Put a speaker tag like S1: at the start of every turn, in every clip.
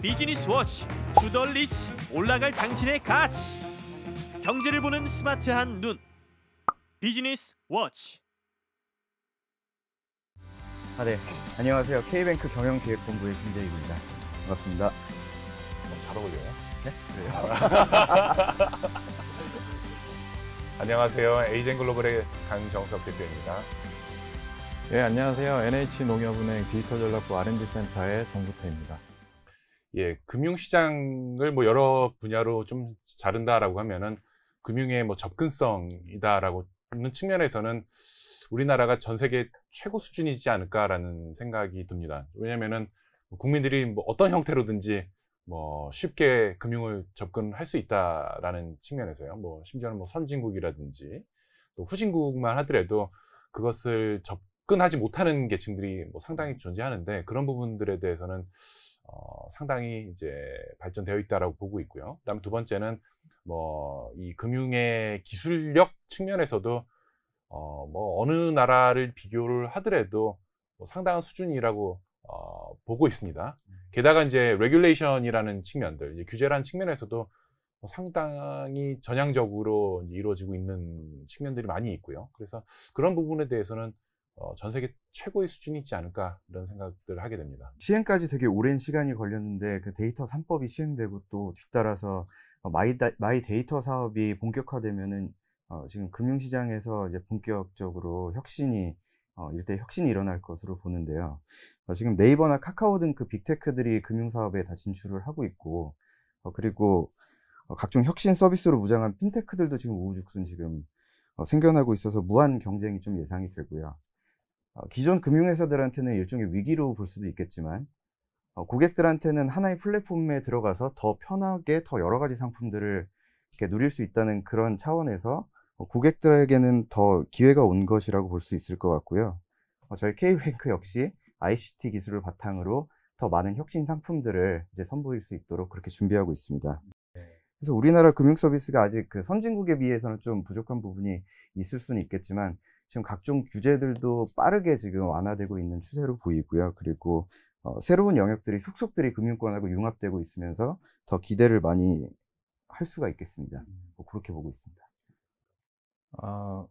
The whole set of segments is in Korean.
S1: 비즈니스 워치 투 더 리치 올라갈 당신의 가치 경제를 보는 스마트한 눈 비즈니스 워치.
S2: 네, 안녕하세요. K뱅크 경영기획본부의 김재익입니다. 반갑습니다.
S3: 잘 어울려요.
S2: 네?
S3: 안녕하세요. 에이젠글로벌의 강정석 대표입니다.
S4: 예, 안녕하세요. NH농협은행 디지털전략부 R&D 센터의 정부태입니다.
S3: 예, 금융시장을 뭐 여러 분야로 좀 자른다라고 하면은 금융의 뭐 접근성이다라고 하는 측면에서는 우리나라가 전 세계 최고 수준이지 않을까라는 생각이 듭니다. 왜냐면은 국민들이 뭐 어떤 형태로든지 뭐 쉽게 금융을 접근할 수 있다라는 측면에서요. 뭐 심지어는 뭐 선진국이라든지 또 후진국만 하더라도 그것을 접근하지 못하는 계층들이 뭐 상당히 존재하는데 그런 부분들에 대해서는 상당히 이제 발전되어 있다라고 보고 있고요. 그다음 두 번째는 뭐 이 금융의 기술력 측면에서도 뭐 어느 나라를 비교를 하더라도 뭐 상당한 수준이라고 보고 있습니다. 게다가 이제 레귤레이션이라는 측면들, 이제 규제라는 측면에서도 상당히 전향적으로 이루어지고 있는 측면들이 많이 있고요. 그래서 그런 부분에 대해서는 전 세계 최고의 수준이지 않을까 이런 생각들을 하게 됩니다.
S2: 시행까지 되게 오랜 시간이 걸렸는데 그 데이터 3법이 시행되고 또 뒤따라서 마이 데이터 사업이 본격화되면은 지금 금융시장에서 이제 본격적으로 일대 혁신이 일어날 것으로 보는데요. 지금 네이버나 카카오 등 그 빅테크들이 금융사업에 다 진출을 하고 있고, 그리고 각종 혁신 서비스로 무장한 핀테크들도 지금 우후죽순 지금 생겨나고 있어서 무한 경쟁이 좀 예상이 되고요. 기존 금융회사들한테는 일종의 위기로 볼 수도 있겠지만, 고객들한테는 하나의 플랫폼에 들어가서 더 편하게 더 여러 가지 상품들을 이렇게 누릴 수 있다는 그런 차원에서 고객들에게는 더 기회가 온 것이라고 볼 수 있을 것 같고요. 저희 K뱅크 역시 ICT 기술을 바탕으로 더 많은 혁신 상품들을 이제 선보일 수 있도록 그렇게 준비하고 있습니다. 그래서 우리나라 금융 서비스가 아직 그 선진국에 비해서는 좀 부족한 부분이 있을 수는 있겠지만 지금 각종 규제들도 빠르게 지금 완화되고 있는 추세로 보이고요. 그리고 새로운 영역들이 속속들이 금융권하고 융합되고 있으면서 더 기대를 많이 할 수가 있겠습니다. 뭐 그렇게 보고 있습니다.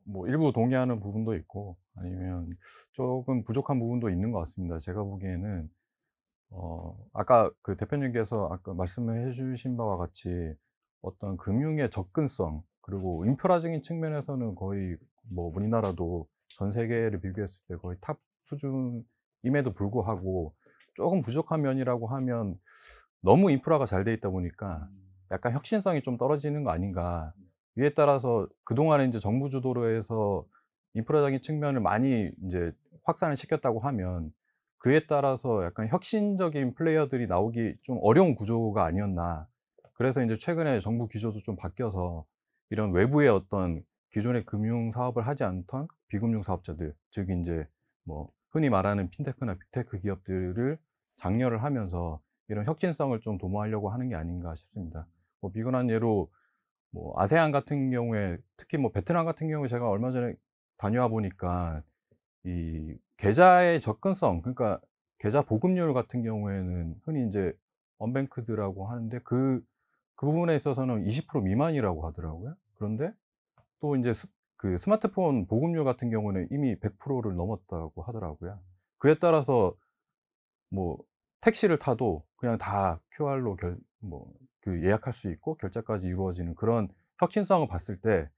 S4: 뭐 일부 동의하는 부분도 있고 아니면 조금 부족한 부분도 있는 것 같습니다. 제가 보기에는 아까 그 대표님께서 아까 말씀해 주신 바와 같이 어떤 금융의 접근성 그리고 인프라적인 측면에서는 거의 뭐 우리나라도 전 세계를 비교했을 때 거의 탑 수준임에도 불구하고 조금 부족한 면이라고 하면 너무 인프라가 잘 돼 있다 보니까 약간 혁신성이 좀 떨어지는 거 아닌가. 이에 따라서 그동안에 이제 정부 주도로 해서 인프라적인 측면을 많이 이제 확산을 시켰다고 하면 그에 따라서 약간 혁신적인 플레이어들이 나오기 좀 어려운 구조가 아니었나. 그래서 이제 최근에 정부 기조도 좀 바뀌어서 이런 외부의 어떤 기존의 금융 사업을 하지 않던 비금융 사업자들, 즉 이제 뭐 흔히 말하는 핀테크나 빅테크 기업들을 장려를 하면서 이런 혁신성을 좀 도모하려고 하는 게 아닌가 싶습니다. 뭐 비근한 예로 뭐 아세안 같은 경우에 특히 뭐 베트남 같은 경우에 제가 얼마 전에 다녀와 보니까 이 계좌의 접근성, 그러니까 계좌 보급률 같은 경우에는 흔히 이제 언뱅크드라고 하는데 그 부분에 있어서는 20% 미만이라고 하더라고요. 그런데 또 이제 그 스마트폰 보급률 같은 경우는 이미 100%를 넘었다고 하더라고요. 그에 따라서 뭐 택시를 타도 그냥 다 QR로 예약할 수 있고 결제까지 이루어지는 그런 혁신성을 봤을 때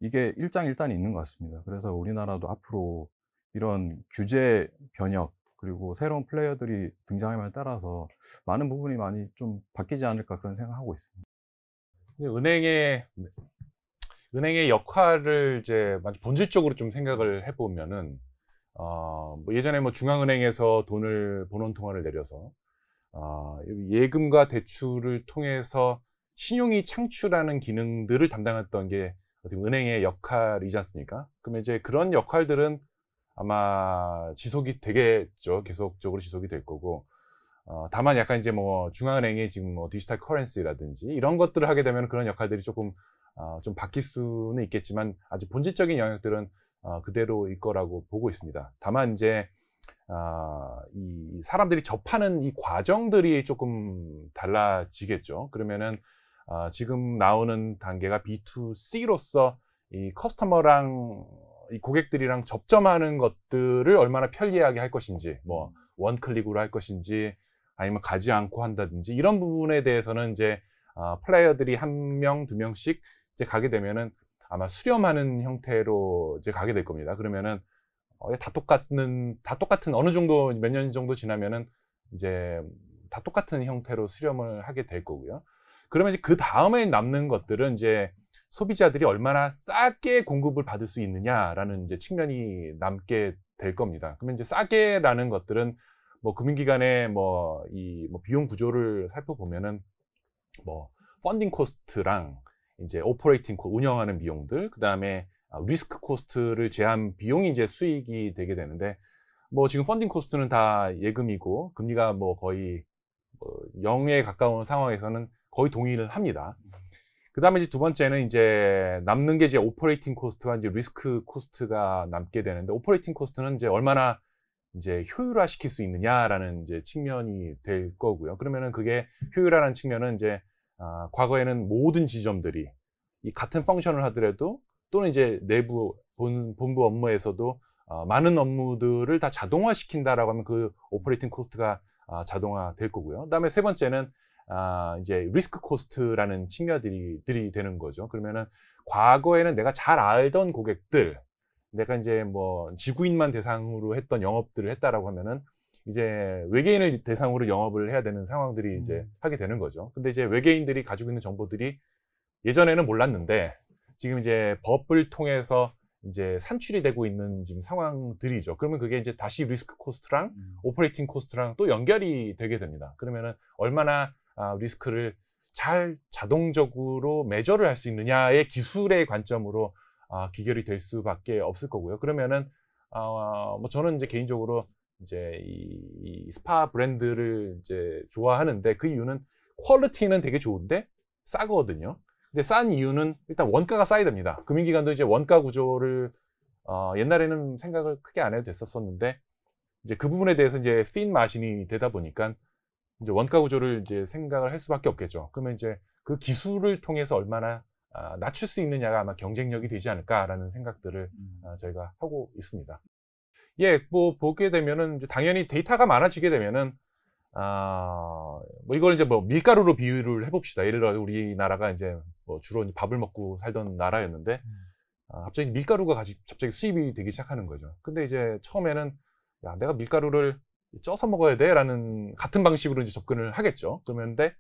S4: 이게 일장일단이 있는 것 같습니다. 그래서 우리나라도 앞으로 이런 규제 변혁 그리고 새로운 플레이어들이 등장함에 따라서 많은 부분이 많이 좀 바뀌지 않을까 그런 생각하고 있습니다.
S3: 은행의 역할을 이제 본질적으로 좀 생각을 해보면은 뭐 예전에 뭐 중앙은행에서 돈을 본원 통화를 내려서 예금과 대출을 통해서 신용이 창출하는 기능들을 담당했던 게 어떻게 은행의 역할이지 않습니까? 그러면 이제 그런 역할들은 아마 지속이 되겠죠. 계속적으로 지속이 될 거고. 다만 약간 이제 뭐 중앙은행이 지금 뭐 디지털 커런시라든지 이런 것들을 하게 되면 그런 역할들이 조금 좀 바뀔 수는 있겠지만 아주 본질적인 영역들은 그대로일 거라고 보고 있습니다. 다만 이제 이 사람들이 접하는 이 과정들이 조금 달라지겠죠. 그러면은 지금 나오는 단계가 B2C로서 이 커스터머랑 이 고객들이랑 접점하는 것들을 얼마나 편리하게 할 것인지, 뭐 원클릭으로 할 것인지, 아니면 가지 않고 한다든지 이런 부분에 대해서는 이제 플레이어들이 1명, 2명씩 이제 가게 되면은 아마 수렴하는 형태로 이제 가게 될 겁니다. 그러면은 다 똑같은 어느 정도 몇 년 정도 지나면은 이제 다 똑같은 형태로 수렴을 하게 될 거고요. 그러면 이제 그 다음에 남는 것들은 이제 소비자들이 얼마나 싸게 공급을 받을 수 있느냐라는 이제 측면이 남게 될 겁니다. 그러면 이제 싸게라는 것들은 뭐 금융기관의 뭐 비용 구조를 살펴보면은 뭐 펀딩 코스트랑 이제 오퍼레이팅 운영하는 비용들, 그 다음에 리스크 코스트를 제한 비용이 이제 수익이 되게 되는데, 뭐 지금 펀딩 코스트는 다 예금이고 금리가 뭐 거의 0에 가까운 상황에서는 거의 동의를 합니다. 그 다음에 이제 두 번째는 이제 남는 게 이제 오퍼레이팅 코스트와 이제 리스크 코스트가 남게 되는데, 오퍼레이팅 코스트는 이제 얼마나 이제 효율화 시킬 수 있느냐라는 이제 측면이 될 거고요. 그러면은 그게 효율화라는 측면은 이제 과거에는 모든 지점들이 이 같은 펑션을 하더라도, 또는 이제 내부 본부 업무에서도 많은 업무들을 다 자동화 시킨다라고 하면 그 오퍼레이팅 코스트가 자동화 될 거고요. 그다음에 세 번째는 이제 리스크 코스트라는 측면들이 되는 거죠. 그러면은 과거에는 내가 잘 알던 고객들, 내가 이제 뭐 지구인만 대상으로 했던 영업들을 했다라고 하면은 이제 외계인을 대상으로 영업을 해야 되는 상황들이 이제 하게 되는 거죠. 근데 이제 외계인들이 가지고 있는 정보들이 예전에는 몰랐는데 지금 이제 법을 통해서 이제 산출이 되고 있는 지금 상황들이죠. 그러면 그게 이제 다시 리스크 코스트랑 오퍼레이팅 코스트랑 또 연결이 되게 됩니다. 그러면은 얼마나 리스크를 잘 자동적으로 매저를 할 수 있느냐의 기술의 관점으로 귀결이 될 수밖에 없을 거고요. 그러면은 뭐 저는 이제 개인적으로 이제 이 스파 브랜드를 이제 좋아하는데, 그 이유는 퀄리티는 되게 좋은데 싸거든요. 근데 싼 이유는 일단 원가가 싸야 됩니다. 금융기관도 이제 원가 구조를 옛날에는 생각을 크게 안 해도 됐었었는데, 이제 그 부분에 대해서 이제 핀 마신이 되다 보니까 이제 원가 구조를 이제 생각을 할 수밖에 없겠죠. 그러면 이제 그 기술을 통해서 얼마나 낮출 수 있느냐가 아마 경쟁력이 되지 않을까라는 생각들을 저희가 하고 있습니다. 예, 뭐 보게 되면은 이제 당연히 데이터가 많아지게 되면은 뭐 이걸 이제 뭐 밀가루로 비유를 해봅시다. 예를 들어 우리나라가 이제 뭐 주로 밥을 먹고 살던 나라였는데 갑자기 밀가루가 갑자기 수입이 되기 시작하는 거죠. 근데 이제 처음에는 야, 내가 밀가루를 쪄서 먹어야 돼라는 같은 방식으로 이제 접근을 하겠죠. 그런데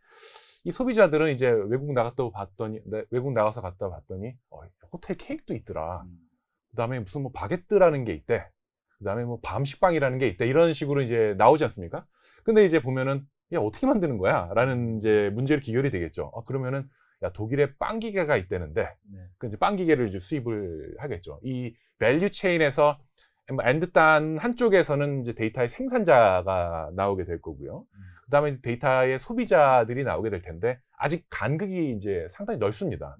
S3: 이 소비자들은 이제 외국 나가서 갔다 봤더니 호텔 케이크도 있더라. 그다음에 무슨 뭐 바게트라는 게 있대. 그다음에 뭐 밤 식빵이라는 게 있대. 이런 식으로 이제 나오지 않습니까? 근데 이제 보면은 야, 어떻게 만드는 거야? 라는 이제 문제로 기결이 되겠죠. 그러면은 야, 독일에 빵 기계가 있다는데 그 이제 빵 기계를 이제 수입을 하겠죠. 이 밸류 체인에서 엔드단 한쪽에서는 이제 데이터의 생산자가 나오게 될 거고요. 그다음에 데이터의 소비자들이 나오게 될 텐데, 아직 간극이 이제 상당히 넓습니다.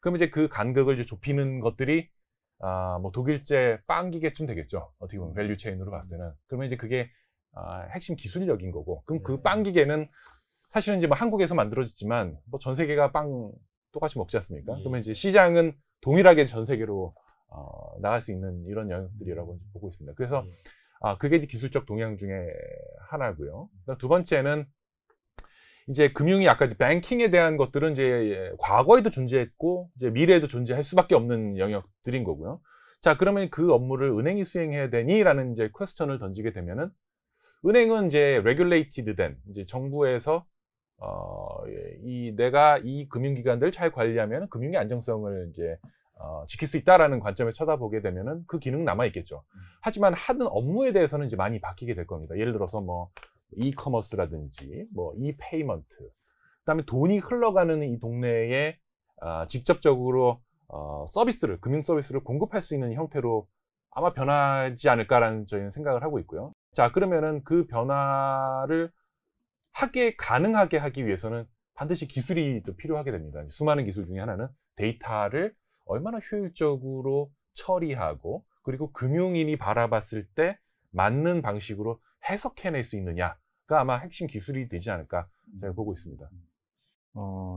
S3: 그럼 이제 그 간극을 이제 좁히는 것들이 뭐 독일제 빵 기계쯤 되겠죠. 어떻게 보면 밸류 체인으로 봤을 때는. 그러면 이제 그게 핵심 기술력인 거고, 그럼 그 빵 기계는 사실은 이제 뭐 한국에서 만들어졌지만 뭐 전 세계가 빵 똑같이 먹지 않습니까? 그러면 이제 시장은 동일하게 전 세계로 나갈 수 있는 이런 영역들이라고 보고 있습니다. 그래서 그게 이제 기술적 동향 중에 하나고요. 두 번째는 이제 금융이 아까 이제 뱅킹에 대한 것들은 이제 과거에도 존재했고 이제 미래에도 존재할 수밖에 없는 영역들인 거고요. 자, 그러면 그 업무를 은행이 수행해야 되니라는 이제 퀘스천을 던지게 되면은, 은행은 이제 레귤레이티드 된 이제 정부에서 내가 이 금융기관들을 잘 관리하면 금융의 안정성을 이제 지킬 수 있다라는 관점에 쳐다보게 되면은 그 기능 남아 있겠죠. 하지만 하는 업무에 대해서는 이제 많이 바뀌게 될 겁니다. 예를 들어서 뭐 이커머스라든지 뭐 이페이먼트, 그다음에 돈이 흘러가는 이 동네에 직접적으로 서비스를, 금융 서비스를 공급할 수 있는 형태로 아마 변하지 않을까라는 저희는 생각을 하고 있고요. 자, 그러면은 그 변화를 가능하게 하기 위해서는 반드시 기술이 좀 필요하게 됩니다. 수많은 기술 중에 하나는 데이터를 얼마나 효율적으로 처리하고, 그리고 금융인이 바라봤을 때 맞는 방식으로 해석해낼 수 있느냐가 아마 핵심 기술이 되지 않을까 제가 보고 있습니다.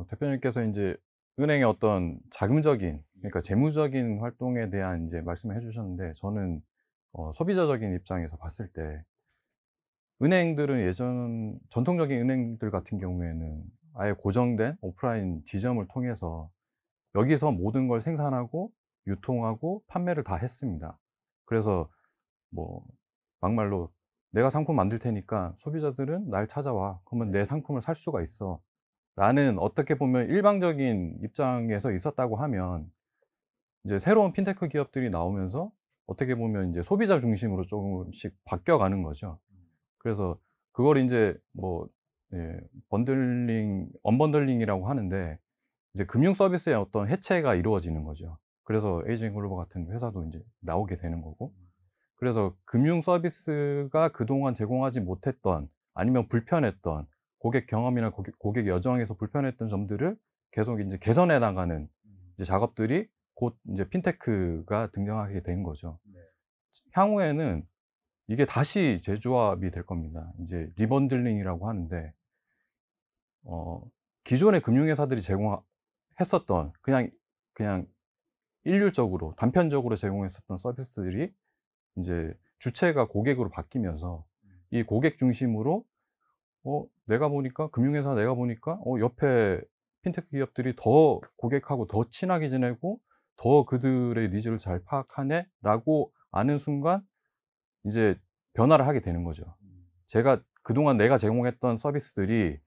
S4: 대표님께서 이제 은행의 어떤 자금적인, 그러니까 재무적인 활동에 대한 이제 말씀을 해주셨는데, 저는 소비자적인 입장에서 봤을 때 은행들은 예전 전통적인 은행들 같은 경우에는 아예 고정된 오프라인 지점을 통해서 여기서 모든 걸 생산하고 유통하고 판매를 다 했습니다. 그래서 뭐 막말로 내가 상품 만들 테니까 소비자들은 날 찾아와. 그러면 내 상품을 살 수가 있어. 라는 어떻게 보면 일방적인 입장에서 있었다고 하면, 이제 새로운 핀테크 기업들이 나오면서 어떻게 보면 이제 소비자 중심으로 조금씩 바뀌어가는 거죠. 그래서 그걸 이제 뭐 언번들링이라고 하는데, 이제 금융 서비스의 어떤 해체가 이루어지는 거죠. 그래서 에이징글로벌 같은 회사도 이제 나오게 되는 거고, 그래서 금융 서비스가 그동안 제공하지 못했던, 아니면 불편했던 고객 경험이나 고객 여정에서 불편했던 점들을 계속 이제 개선해 나가는 이제 작업들이 곧 이제 핀테크가 등장하게 된 거죠. 향후에는 이게 다시 재조합이 될 겁니다. 이제 리번들링이라고 하는데, 기존의 금융회사들이 제공했었던 그냥 일률적으로 단편적으로 제공했었던 서비스들이 이제 주체가 고객으로 바뀌면서, 이 고객 중심으로 내가 보니까 금융회사 내가 보니까 옆에 핀테크 기업들이 더 고객하고 더 친하게 지내고 더 그들의 니즈를 잘 파악하네라고 아는 순간 이제 변화를 하게 되는 거죠. 제가 그동안 내가 제공했던 서비스들이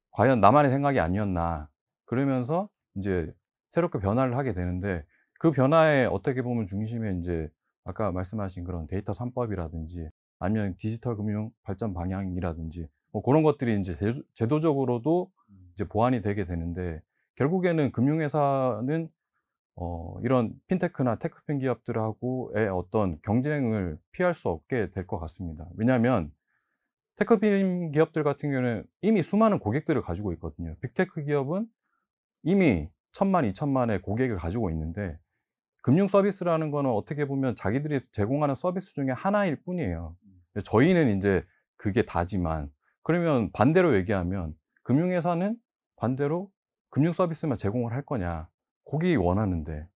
S4: 과연 나만의 생각이 아니었나, 그러면서 이제 새롭게 변화를 하게 되는데, 그 변화에 어떻게 보면 중심에 이제 아까 말씀하신 그런 데이터 3법이라든지 아니면 디지털 금융 발전 방향이라든지 뭐 그런 것들이 이제 제도적으로도 이제 보완이 되게 되는데, 결국에는 금융회사는 이런 핀테크나 테크핀 기업들하고의 어떤 경쟁을 피할 수 없게 될 것 같습니다. 왜냐하면 테크핀 기업들 같은 경우는 이미 수많은 고객들을 가지고 있거든요. 빅테크 기업은 이미 1000만, 2000만의 고객을 가지고 있는데, 금융 서비스라는 거는 어떻게 보면 자기들이 제공하는 서비스 중에 하나일 뿐이에요. 저희는 이제 그게 다지만, 그러면 반대로 얘기하면 금융회사는 반대로 금융 서비스만 제공을 할 거냐, 고객이 원하는데.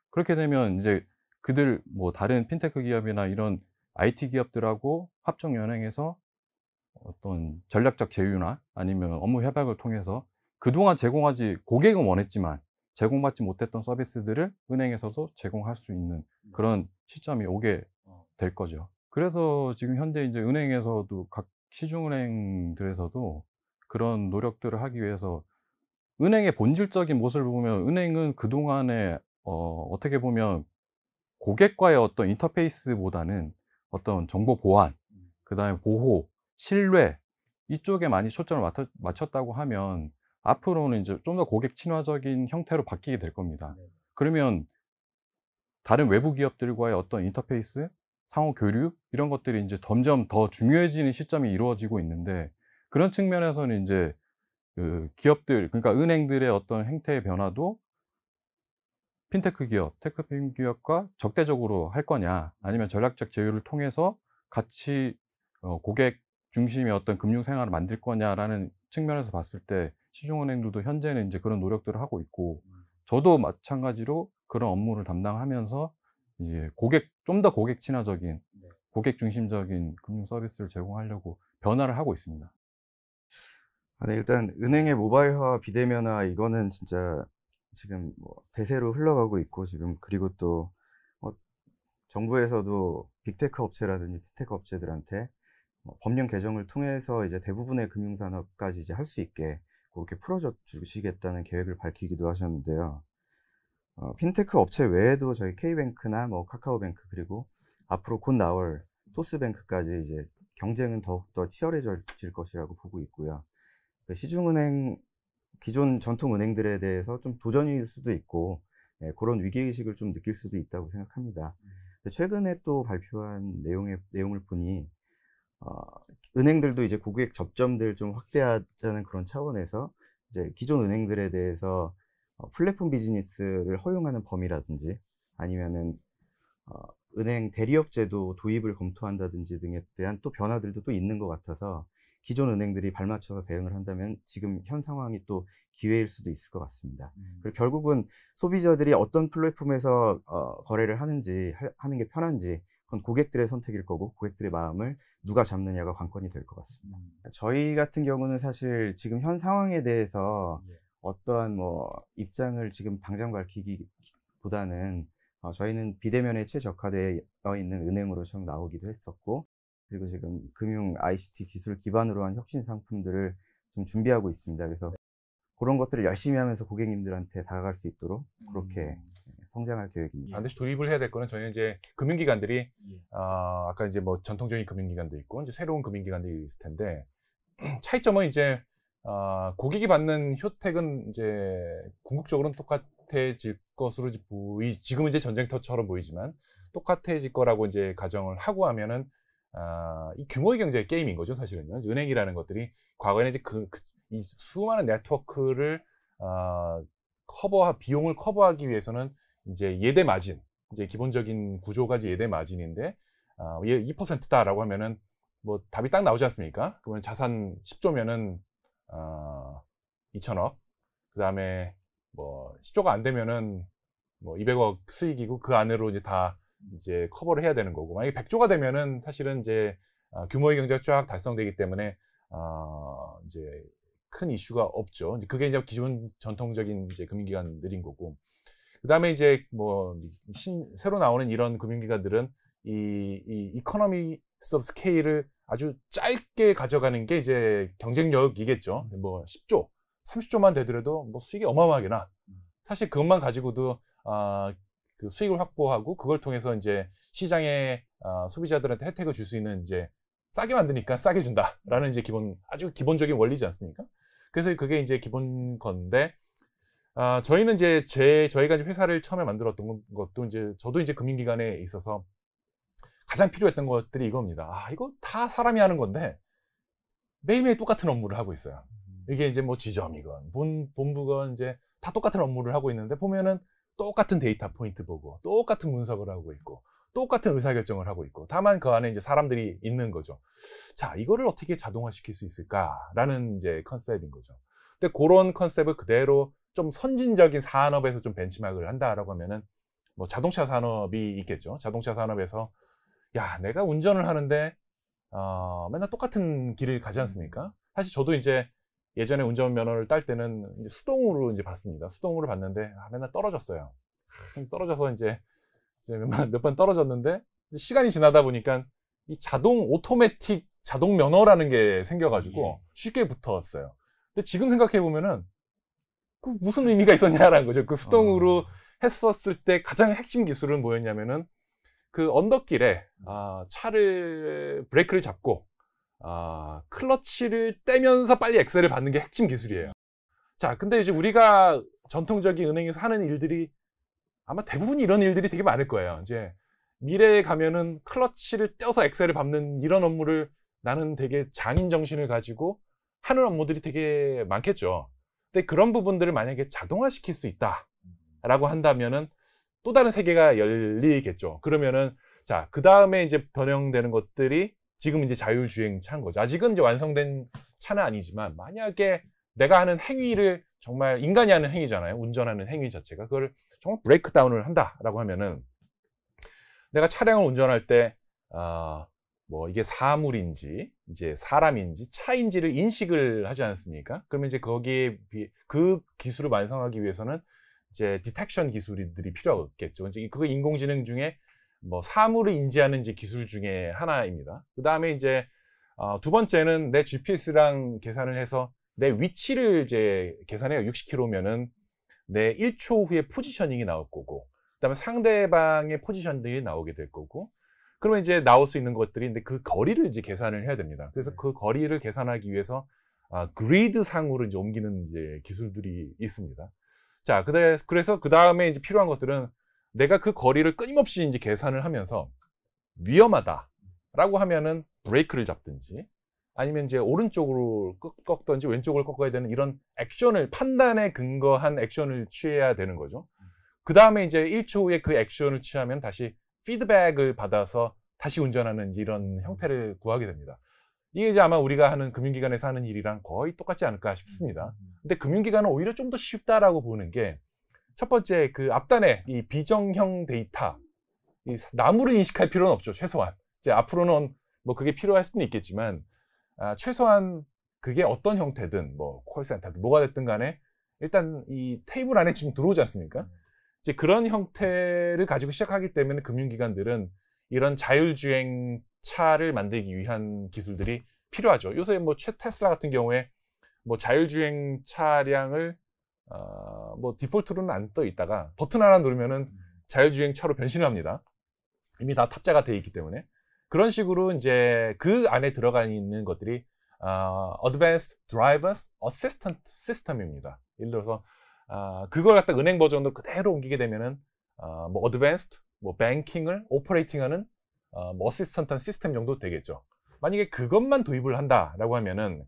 S4: 그렇게 되면 이제 그들 뭐 다른 핀테크 기업이나 이런 IT 기업들하고 합종 연행해서 어떤 전략적 제휴나 아니면 업무 협약을 통해서 그동안 고객은 원했지만 제공받지 못했던 서비스들을 은행에서도 제공할 수 있는 그런 시점이 오게 될 거죠. 그래서 지금 현재 이제 은행에서도 각 시중은행들에서도 그런 노력들을 하기 위해서, 은행의 본질적인 모습을 보면 은행은 그동안에 어떻게 보면 고객과의 어떤 인터페이스보다는 어떤 정보 보안, 그다음에 보호, 신뢰, 이쪽에 많이 초점을 맞췄다고 하면 앞으로는 이제 좀 더 고객 친화적인 형태로 바뀌게 될 겁니다. 그러면 다른 외부 기업들과의 어떤 인터페이스, 상호 교류 이런 것들이 이제 점점 더 중요해지는 시점이 이루어지고 있는데, 그런 측면에서는 이제 그 기업들, 그러니까 은행들의 어떤 행태의 변화도 핀테크 기업, 테크핀 기업과 적대적으로 할 거냐, 아니면 전략적 제휴를 통해서 같이 고객 중심의 어떤 금융 생활을 만들 거냐라는 측면에서 봤을 때, 시중은행들도 현재는 이제 그런 노력들을 하고 있고, 저도 마찬가지로 그런 업무를 담당하면서 이제 좀 더 고객 친화적인, 고객 중심적인 금융 서비스를 제공하려고 변화를 하고 있습니다.
S2: 네, 일단 은행의 모바일화, 비대면화, 이거는 진짜 지금 뭐 대세로 흘러가고 있고, 지금 그리고 또 정부에서도 빅테크 업체라든지 핀테크 업체들한테 법령 개정을 통해서 이제 대부분의 금융산업까지 이제 할 수 있게 그렇게 풀어줘 주시겠다는 계획을 밝히기도 하셨는데요. 핀테크 업체 외에도 저희 K뱅크나 뭐 카카오뱅크, 그리고 앞으로 곧 나올 토스뱅크까지 이제 경쟁은 더욱더 치열해질 것이라고 보고 있고요. 시중은행, 기존 전통은행들에 대해서 좀 도전일 수도 있고, 그런 위기의식을 좀 느낄 수도 있다고 생각합니다. 최근에 또 발표한 내용을 보니 은행들도 이제 고객 접점들 좀 확대하자는 그런 차원에서 이제 기존 은행들에 대해서 플랫폼 비즈니스를 허용하는 범위라든지, 아니면은 은행 대리업제도 도입을 검토한다든지 등에 대한 또 변화들도 또 있는 것 같아서 기존 은행들이 발맞춰서 대응을 한다면 지금 현 상황이 또 기회일 수도 있을 것 같습니다. 그리고 결국은 소비자들이 어떤 플랫폼에서 거래를 하는지 하는 게 편한지 그건 고객들의 선택일 거고 고객들의 마음을 누가 잡느냐가 관건이 될 것 같습니다. 저희 같은 경우는 사실 지금 현 상황에 대해서 어떠한 뭐 입장을 지금 당장 밝히기보다는 저희는 비대면에 최적화되어 있는 은행으로 처음 나오기도 했었고 그리고 지금 금융 ICT 기술 기반으로 한 혁신 상품들을 좀 준비하고 있습니다. 그래서 그런 것들을 열심히 하면서 고객님들한테 다가갈 수 있도록 그렇게 성장할 계획입니다.
S3: 반드시 도입을 해야 될 거는 저희는 이제 금융기관들이 아까 이제 뭐 전통적인 금융기관도 있고 이제 새로운 금융기관들이 있을 텐데 차이점은 이제 고객이 받는 혜택은 이제 궁극적으로는 똑같아질 것으로 지금은 이제 전쟁터처럼 보이지만 똑같아질 거라고 이제 가정을 하고 하면은 이 규모의 경제 게임인 거죠, 사실은요. 은행이라는 것들이 과거에는 이제 이 수많은 네트워크를 비용을 커버하기 위해서는 이제 예대 마진, 이제 기본적인 구조가 이제 예대 마진인데 2%다라고 하면은 뭐 답이 딱 나오지 않습니까? 그러면 자산 10조면은 2천억, 그 다음에 뭐 10조가 안 되면은 뭐 200억 수익이고 그 안으로 이제 다 이제 커버를 해야 되는 거고, 만약에 100조가 되면은 사실은 이제 규모의 경제가 쫙 달성되기 때문에 이제 큰 이슈가 없죠. 이제 그게 이제 기존 전통적인 이제 금융기관들인 거고, 그 다음에 이제 뭐 새로 나오는 이런 금융기관들은 이 이코노미스 오브 스케일을 아주 짧게 가져가는 게 이제 경쟁력이겠죠. 뭐 10조, 30조만 되더라도 뭐 수익이 어마어마하게 나. 사실 그것만 가지고도 그 수익을 확보하고 그걸 통해서 이제 시장에 소비자들한테 혜택을 줄 수 있는 이제 싸게 만드니까 싸게 준다라는 이제 아주 기본적인 원리지 않습니까? 그래서 그게 이제 기본 건데, 저희는 이제 저희가 이제 회사를 처음에 만들었던 것도 이제 저도 이제 금융기관에 있어서 가장 필요했던 것들이 이겁니다. 이거 다 사람이 하는 건데 매일매일 똑같은 업무를 하고 있어요. 이게 이제 뭐 지점이건 본부건 이제 다 똑같은 업무를 하고 있는데 보면은 똑같은 데이터 포인트 보고 똑같은 분석을 하고 있고 똑같은 의사결정을 하고 있고, 다만 그 안에 이제 사람들이 있는 거죠. 자, 이거를 어떻게 자동화시킬 수 있을까라는 이제 컨셉인 거죠. 근데 그런 컨셉을 그대로 좀 선진적인 산업에서 좀 벤치마크를 한다라고 하면은 뭐 자동차 산업이 있겠죠. 자동차 산업에서 야, 내가 운전을 하는데 맨날 똑같은 길을 가지 않습니까? 사실 저도 이제 예전에 운전면허를 딸 때는 이제 수동으로 이제 봤습니다. 수동으로 봤는데 맨날 떨어졌어요. 떨어져서 이제 몇 번 떨어졌는데 시간이 지나다 보니까 이 오토매틱 자동 면허라는 게 생겨가지고 쉽게 붙었어요. 근데 지금 생각해 보면은 그 무슨 의미가 있었냐라는 거죠. 그 수동으로 했었을 때 가장 핵심 기술은 뭐였냐면은 그 언덕길에 브레이크를 잡고 클러치를 떼면서 빨리 엑셀을 밟는 게 핵심 기술이에요. 자, 근데 이제 우리가 전통적인 은행에서 하는 일들이 아마 대부분 이런 일들이 되게 많을 거예요. 이제 미래에 가면은 클러치를 떼어서 엑셀을 밟는 이런 업무를 나는 되게 장인 정신을 가지고 하는 업무들이 되게 많겠죠. 근데 그런 부분들을 만약에 자동화시킬 수 있다라고 한다면은 또 다른 세계가 열리겠죠. 그러면은 자, 그 다음에 이제 변형되는 것들이 지금 이제 자율주행 차인 거죠. 아직은 이제 완성된 차는 아니지만 만약에 내가 하는 행위를 정말 인간이 하는 행위잖아요. 운전하는 행위 자체가 그걸 정말 브레이크다운을 한다라고 하면은 내가 차량을 운전할 때 뭐 이게 사물인지 이제 사람인지 차인지를 인식을 하지 않습니까? 그러면 이제 거기에 그 기술을 완성하기 위해서는 이제 디텍션 기술들이 필요하겠죠. 이제 그거 인공지능 중에 뭐 사물을 인지하는 이제 기술 중에 하나입니다. 그 다음에 이제 두 번째는 내 GPS랑 계산을 해서 내 위치를 이제 계산해요. 60km면은 내 1초 후에 포지셔닝이 나올 거고, 그 다음에 상대방의 포지션들이 나오게 될 거고, 그러면 이제 나올 수 있는 것들이 근데 그 거리를 이제 계산을 해야 됩니다. 그래서 그 거리를 계산하기 위해서 그리드 상으로 이제 옮기는 이제 기술들이 있습니다. 자, 그래서 그 다음에 이제 필요한 것들은 내가 그 거리를 끊임없이 이제 계산을 하면서 위험하다라고 하면은 브레이크를 잡든지 아니면 이제 오른쪽으로 꺾든지 왼쪽으로 꺾어야 되는 이런 액션을 판단에 근거한 액션을 취해야 되는 거죠. 그 다음에 이제 1초 후에 그 액션을 취하면 다시 피드백을 받아서 다시 운전하는 이런 형태를 구하게 됩니다. 이게 이제 아마 우리가 하는 금융기관에서 하는 일이랑 거의 똑같지 않을까 싶습니다. 근데 금융기관은 오히려 좀 더 쉽다라고 보는 게, 첫 번째 그 앞단에 이 비정형 데이터, 이 나무를 인식할 필요는 없죠. 최소한 이제 앞으로는 뭐 그게 필요할 수는 있겠지만, 최소한 그게 어떤 형태든 뭐 콜센터든 뭐가 됐든 간에 일단 이 테이블 안에 지금 들어오지 않습니까? 이제 그런 형태를 가지고 시작하기 때문에 금융기관들은 이런 자율주행 차를 만들기 위한 기술들이 필요하죠. 요새 뭐 테슬라 같은 경우에 뭐 자율주행 차량을 뭐 디폴트로는 안 떠 있다가 버튼 하나 누르면은 자율주행 차로 변신을 합니다. 이미 다 탑재가 되어 있기 때문에. 그런 식으로 이제 그 안에 들어가 있는 것들이 Advanced Drivers Assistant System입니다. 예를 들어서 그걸 갖다 은행 버전으로 그대로 옮기게 되면은 뭐 Advanced, 뭐 뱅킹을 오퍼레이팅하는 뭐 어시스턴트 시스템 정도 되겠죠. 만약에 그것만 도입을 한다라고 하면은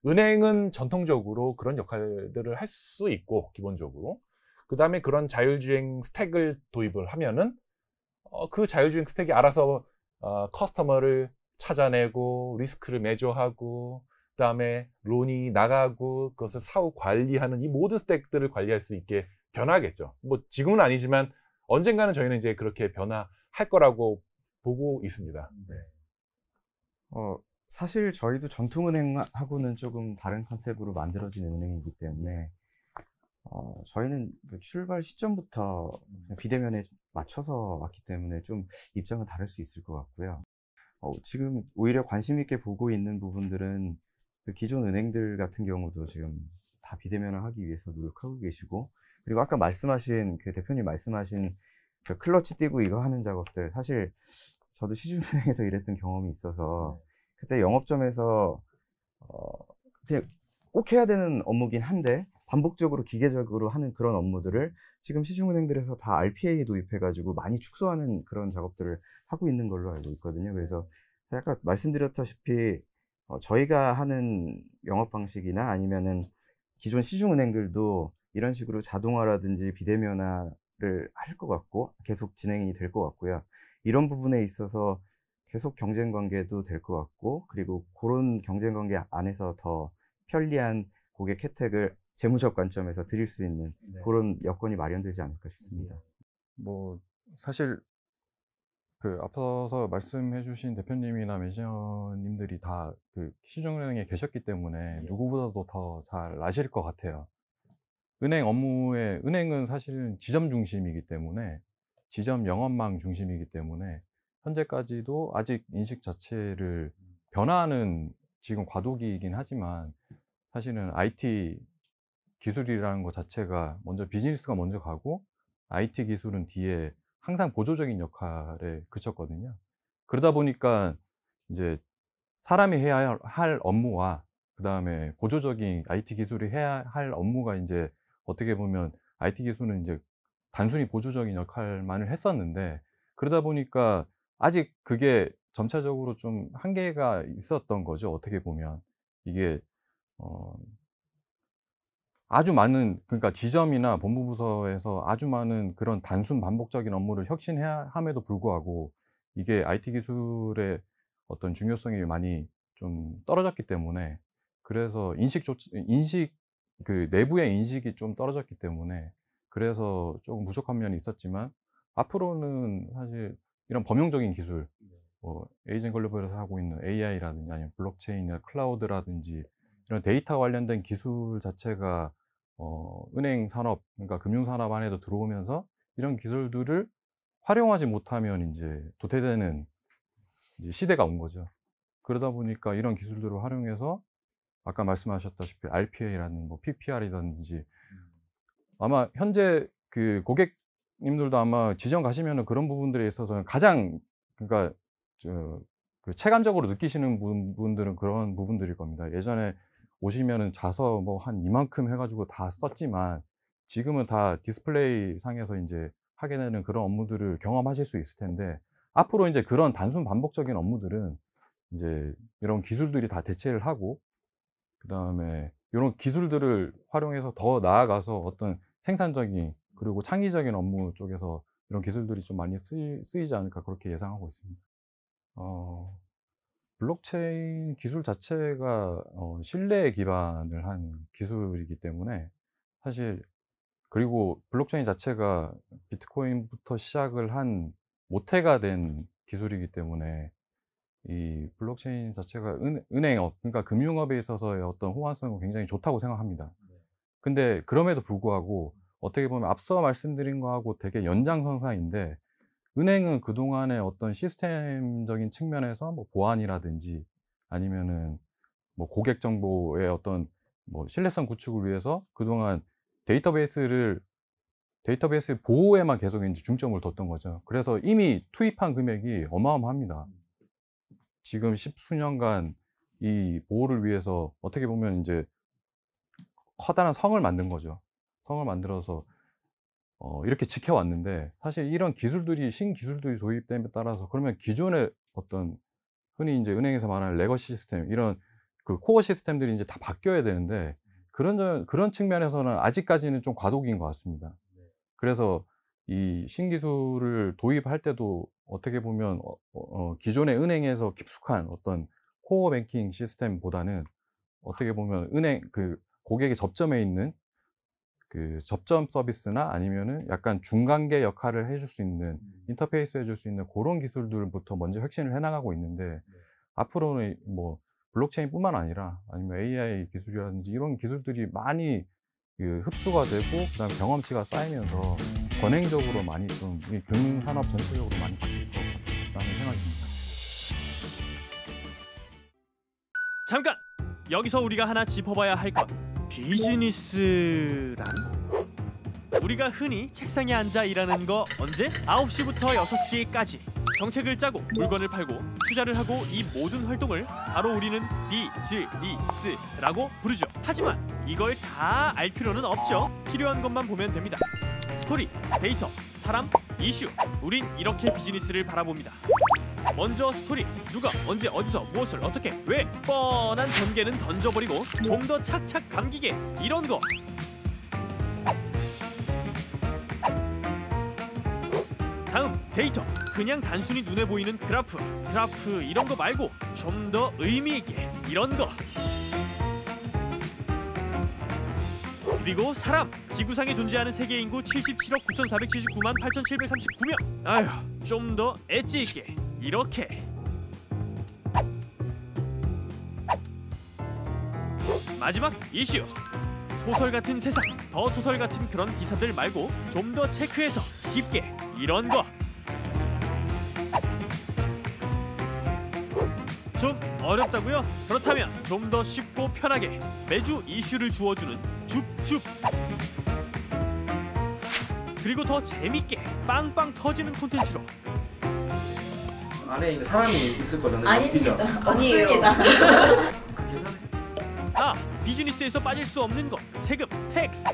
S3: 은행은 전통적으로 그런 역할들을 할 수 있고, 기본적으로 그 다음에 그런 자율주행 스택을 도입을 하면은 그 자율주행 스택이 알아서 커스터머를 찾아내고 리스크를 매조하고 그 다음에 론이 나가고 그것을 사후 관리하는 이 모든 스택들을 관리할 수 있게 변하겠죠. 뭐 지금은 아니지만 언젠가는 저희는 이제 그렇게 변화할 거라고 보고 있습니다. 네.
S2: 사실 저희도 전통은행하고는 조금 다른 컨셉으로 만들어진 은행이기 때문에 저희는 그 출발 시점부터 비대면에 맞춰서 왔기 때문에 좀 입장은 다를 수 있을 것 같고요. 지금 오히려 관심 있게 보고 있는 부분들은 그 기존 은행들 같은 경우도 지금 다 비대면을 하기 위해서 노력하고 계시고, 그리고 아까 말씀하신 그 대표님 말씀하신 그 클러치 띄고 이거 하는 작업들, 사실 저도 시중은행에서 일했던 경험이 있어서 그때 영업점에서 그냥 꼭 해야 되는 업무긴 한데 반복적으로 기계적으로 하는 그런 업무들을 지금 시중은행들에서 다 RPA 도입해가지고 많이 축소하는 그런 작업들을 하고 있는 걸로 알고 있거든요. 그래서 아까 말씀드렸다시피 저희가 하는 영업 방식이나 아니면은 기존 시중은행들도 이런 식으로 자동화라든지 비대면화를 할 것 같고 계속 진행이 될 것 같고요. 이런 부분에 있어서 계속 경쟁 관계도 될 것 같고, 그리고 그런 경쟁 관계 안에서 더 편리한 고객 혜택을 재무적 관점에서 드릴 수 있는 그런 여건이 마련되지 않을까 싶습니다.
S4: 뭐 사실 그 앞서서 말씀해 주신 대표님이나 매니저님들이 다 그 시중은행에 계셨기 때문에 누구보다도 더 잘 아실 것 같아요. 은행은 사실은 지점 중심이기 때문에, 지점 영업망 중심이기 때문에 현재까지도 아직 인식 자체를 변화하는 지금 과도기이긴 하지만, 사실은 IT 기술이라는 것 자체가 먼저 비즈니스가 먼저 가고 IT 기술은 뒤에 항상 보조적인 역할에 그쳤거든요. 그러다 보니까 이제 사람이 해야 할 업무와 그 다음에 보조적인 IT 기술이 해야 할 업무가 이제 어떻게 보면 IT 기술은 이제 단순히 보조적인 역할만을 했었는데, 그러다 보니까 아직 그게 점차적으로 좀 한계가 있었던 거죠. 어떻게 보면 이게 아주 많은, 그러니까 지점이나 본부부서에서 아주 많은 그런 단순 반복적인 업무를 혁신해야 함에도 불구하고 이게 IT 기술의 어떤 중요성이 많이 좀 떨어졌기 때문에, 그래서 그 내부의 인식이 좀 떨어졌기 때문에 그래서 조금 부족한 면이 있었지만, 앞으로는 사실 이런 범용적인 기술, 뭐 에이전 글로벌에서 하고 있는 AI라든지 아니면 블록체인이나 클라우드라든지 이런 데이터 관련된 기술 자체가 은행 산업, 그러니까 금융 산업 안에도 들어오면서 이런 기술들을 활용하지 못하면 이제 도태되는 이제 시대가 온 거죠. 그러다 보니까 이런 기술들을 활용해서 아까 말씀하셨다시피 RPA라는 뭐 PPR이라든지, 아마 현재 그 고객님들도 아마 지점 가시면은 그런 부분들에 있어서는 가장, 그러니까 그 체감적으로 느끼시는 분들은 그런 부분들일 겁니다. 예전에 오시면은 자서 뭐 한 이만큼 해가지고 다 썼지만 지금은 다 디스플레이 상에서 이제 하게 되는 그런 업무들을 경험하실 수 있을 텐데, 앞으로 이제 그런 단순 반복적인 업무들은 이제 이런 기술들이 다 대체를 하고, 그 다음에 이런 기술들을 활용해서 더 나아가서 어떤 생산적인 그리고 창의적인 업무 쪽에서 이런 기술들이 좀 많이 쓰이지 않을까 그렇게 예상하고 있습니다. 블록체인 기술 자체가 신뢰에 기반을 한 기술이기 때문에 사실, 그리고 블록체인 자체가 비트코인부터 시작을 한 모태가 된 기술이기 때문에 이 블록체인 자체가 은행업, 그러니까 금융업에 있어서의 어떤 호환성은 굉장히 좋다고 생각합니다. 근데 그럼에도 불구하고 어떻게 보면 앞서 말씀드린 거하고 되게 연장선상인데, 은행은 그동안의 어떤 시스템적인 측면에서 뭐 보안이라든지 아니면은 뭐 고객 정보의 어떤 뭐 신뢰성 구축을 위해서 그동안 데이터베이스 보호에만 계속 이제 중점을 뒀던 거죠. 그래서 이미 투입한 금액이 어마어마합니다. 지금 십수년간 이 보호를 위해서 어떻게 보면 이제 커다란 성을 만든 거죠. 성을 만들어서 이렇게 지켜왔는데, 사실 이런 기술들이, 신기술들이 도입됨에 따라서 그러면 기존의 어떤 흔히 이제 은행에서 말하는 레거시 시스템, 이런 그 코어 시스템들이 이제 다 바뀌어야 되는데, 그런 측면에서는 아직까지는 좀 과도기인 것 같습니다. 그래서 이 신기술을 도입할 때도 어떻게 보면 기존의 은행에서 깊숙한 어떤 코어 뱅킹 시스템보다는 어떻게 보면 은행 그 고객의 접점에 있는 그 접점 서비스나 아니면은 약간 중간계 역할을 해줄 수 있는, 인터페이스 해줄 수 있는 그런 기술들부터 먼저 혁신을 해나가고 있는데, 앞으로는 뭐 블록체인뿐만 아니라 아니면 AI 기술이라든지 이런 기술들이 많이 그 흡수가 되고 그다음 경험치가 쌓이면서 권행적으로 많이 좀 이 금융산업 전체적으로 많이 바뀔 거라는 생각이 듭니다.
S1: 잠깐! 여기서 우리가 하나 짚어봐야 할 것. 비즈니스란? 우리가 흔히 책상에 앉아 일하는 거 언제? 9시부터 6시까지. 정책을 짜고 물건을 팔고 투자를 하고 이 모든 활동을 바로 우리는 비즈니스라고 부르죠. 하지만 이걸 다 알 필요는 없죠. 필요한 것만 보면 됩니다. 스토리, 데이터, 사람, 이슈. 우린 이렇게 비즈니스를 바라봅니다. 먼저 스토리, 누가, 언제, 어디서, 무엇을, 어떻게, 왜. 뻔한 전개는 던져버리고 좀 더 착착 감기게, 이런 거. 다음, 데이터. 그냥 단순히 눈에 보이는 그래프 이런 거 말고 좀 더 의미 있게, 이런 거. 그리고 사람. 지구상에 존재하는 세계 인구 77억 9,479만 8,739명. 아휴, 좀 더 엣지 있게, 이렇게. 마지막, 이슈. 소설 같은 세상, 더 소설 같은 그런 기사들 말고 좀 더 체크해서 깊게, 이런 거. 좀 어렵다고요? 그렇다면 좀 더 쉽고 편하게 매주 이슈를 주어주는 줍줍. 그리고 더 재밌게 빵빵 터지는 콘텐츠로.
S5: 안에 있는 사람이 있을 거잖아요.
S6: 아닙니다.
S5: 아니에요.
S6: 그렇게
S5: 사네.
S1: 아, 비즈니스에서 빠질 수 없는 것, 세금, 텍스.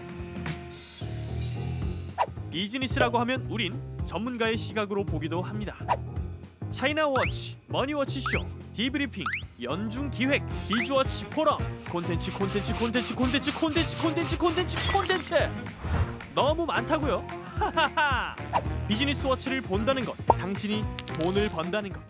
S1: 비즈니스라고 하면 우린 전문가의 시각으로 보기도 합니다. 차이나워치, 머니워치 쇼, 디브리핑, 연중기획, 비즈워치 포럼, 콘텐츠. 너무 많다고요? 하하하. 비즈니스 워치를 본다는 것, 당신이 돈을 번다는 것.